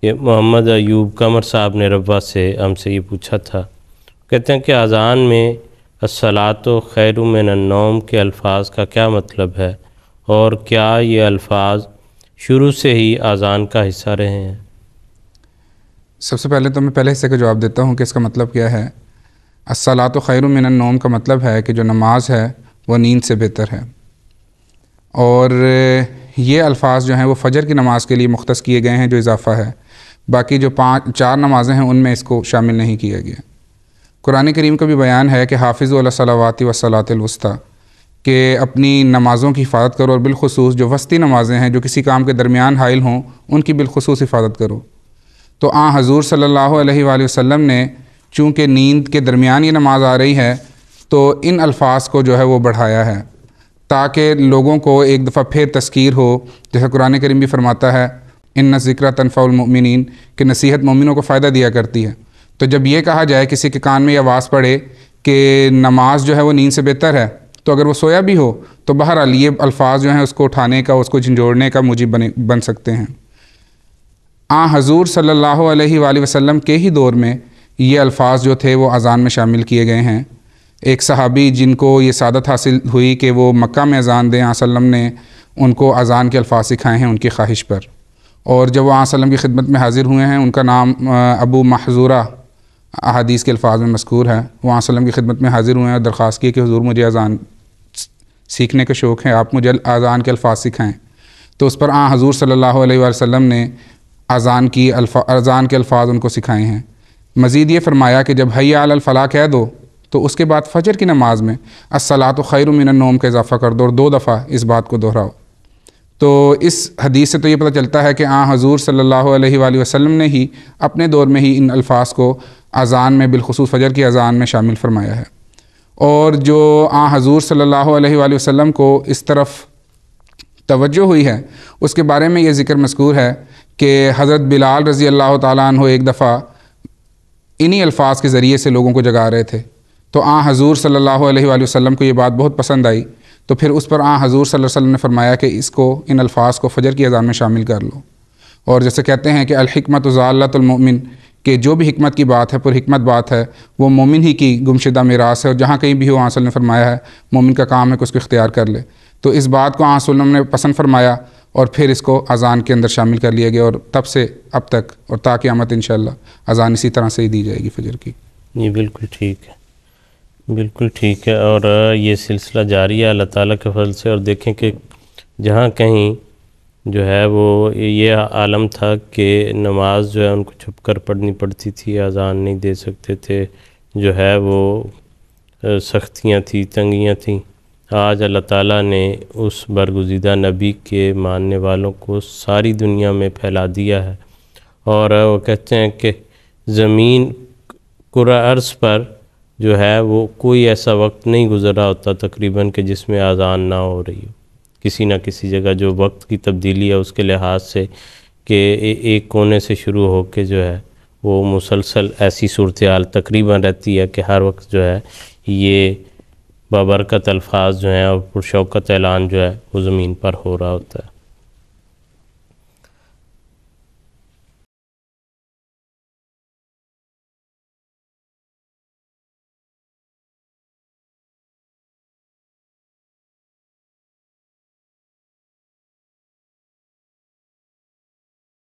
کہ محمد ایوب قمر صاحب نے ربوہ سے ہم سے یہ پوچھا تھا، کہتے ہیں کہ اذان میں الصلاۃ خیر من النوم کے الفاظ کا کیا مطلب ہے، اور کیا یہ الفاظ شروع سے ہی اذان کا حصہ رہے ہیں؟ سب سے پہلے تو میں پہلے حصے کا جواب دیتا ہوں کہ اس کا مطلب کیا ہے۔ الصلاۃ خیر من النوم کا مطلب ہے کہ جو نماز ہے وہ نیند سے بہتر ہے، اور یہ الفاظ جو ہیں وہ فجر کی نماز کے لیے مختص کیے گئے ہیں جو اضافہ ہے، باقی جو 4 نمازیں ہیں ان میں اس کو شامل نہیں کیا گیا۔ قرآن کریم کا بھی بیان ہے کہ حافظوا علی الصلوات والصلاۃ الوسطیٰ، کہ اپنی نمازوں کی حفاظت کرو، اور بالخصوص جو وسطی نمازیں ہیں جو کسی کام کے درمیان حائل ہوں ان کی بالخصوص حفاظت کرو۔ تو حضور صلی اللہ علیہ وآلہ وسلم نے چونکہ نیند کے درمیان یہ نماز آ رہی ہے تو ان الفاظ کو جو ہے وہ بڑھایا ہے تاکہ لوگوں کو ایک دفعہ پھر تذکیر ہو، جیسے قرآن کریم بھی فرماتا ہے ان الذکر تنفع المؤمنین، کہ نصیحت مومنوں کو فائدہ دیا کرتی ہے۔ تو جب یہ کہا جائے کسی کے کان میں یہ آواز پڑے کہ نماز جو ہے وہ نیند سے بہتر ہے، تو اگر وہ سویا بھی ہو تو بہرحال یہ الفاظ جو ہیں اس کو اٹھانے کا، اس کو جھنجھوڑنے کا موجب بن سکتے ہیں۔ حضور صلی اللہ علیہ وآلہ وسلم کے ہی دور میں یہ الفاظ جو تھے وہ اذان میں شامل کیے گئے ہیں۔ ایک صحابی جن کو یہ سعادت حاصل ہوئی کہ وہ مکہ میں اذان دیں، آن وسلم نے ان کو اذان کے الفاظ سکھائے ہیں ان کی خواہش پر، اور جب وہ آن وسلم کی خدمت میں حاضر ہوئے ہیں، ان کا نام ابو محذورہ احادیث کے الفاظ میں مذکور ہے، وہ آن وسلم کی خدمت میں حاضر ہوئے ہیں اور درخواست کی کہ حضور مجھے اذان سیکھنے کا شوق ہے، آپ مجھے اذان کے الفاظ سکھائیں۔ تو اس پر حضور صلی اللہ علیہ وآلہ وسلم نے اذان کے الفاظ ان کو سکھائے ہیں۔ مزید یہ فرمایا کہ جب حی علی الفلاح کہہ دو تو اس کے بعد فجر کی نماز میں الصلاۃ خیر من النوم کا اضافہ کر دو اور 2 دفعہ اس بات کو دہراؤ۔ تو اس حدیث سے تو یہ پتہ چلتا ہے کہ حضور صلی اللہ علیہ وآلہ وسلم نے ہی اپنے دور میں ہی ان الفاظ کو اذان میں بالخصوص فجر کی اذان میں شامل فرمایا ہے، اور جو حضور صلی اللہ علیہ وآلہ وسلم کو اس طرف توجہ ہوئی ہے اس کے بارے میں یہ ذکر مذکور ہے کہ حضرت بلال رضی اللہ تعالیٰ عنہ ایک دفعہ انہی الفاظ کے ذریعے سے لوگوں کو جگا رہے تھے، تو حضور صلی اللہ علیہ وآلہ وسلم کو یہ بات بہت پسند آئی، تو پھر اس پر حضور صلی اللہ علیہ وسلم نے فرمایا کہ ان الفاظ کو فجر کی اذان میں شامل کر لو۔ اور جیسے کہتے ہیں کہ الحکمت ضالۃ المؤمن، کہ جو بھی حکمت کی بات ہے، پر حکمت بات ہے، وہ مومن ہی کی گمشدہ میراث ہے، اور جہاں کہیں بھی ہو صلی اللہ علیہ وسلم نے فرمایا ہے مومن کا کام ہے کہ اس کو اختیار کر لے۔ تو اس بات کو صلی اللہ علیہ وسلم نے پسند فرمایا اور پھر اس کو اذان کے اندر شامل کر لیا گیا، اور تب سے اب تک اور تا قیامت انشاءاللہ اذان اسی طرح سے ہی دی جائے گی فجر کی۔ جی بالکل ٹھیک ہے، بالکل ٹھیک ہے، اور یہ سلسلہ جاری ہے اللہ تعالیٰ کے فضل سے۔ اور دیکھیں کہ جہاں کہیں جو ہے وہ یہ عالم تھا کہ نماز جو ہے ان کو چھپ کر پڑھنی پڑتی تھی، اذان نہیں دے سکتے تھے، جو ہے وہ سختیاں تھیں، تنگیاں تھیں، آج اللہ تعالیٰ نے اس برگزیدہ نبی کے ماننے والوں کو ساری دنیا میں پھیلا دیا ہے، اور وہ کہتے ہیں کہ زمین کرۂ ارض پر جو ہے وہ کوئی ایسا وقت نہیں گزرا ہوتا تقریباً کہ جس میں اذان نہ ہو رہی ہو، کسی نہ کسی جگہ جو وقت کی تبدیلی ہے اس کے لحاظ سے، کہ ایک کونے سے شروع ہو کے جو ہے وہ مسلسل ایسی صورتحال تقریباً رہتی ہے کہ ہر وقت جو ہے یہ بابرکت الفاظ جو ہیں اور پرشوکت اعلان جو ہے وہ زمین پر ہو رہا ہوتا ہے۔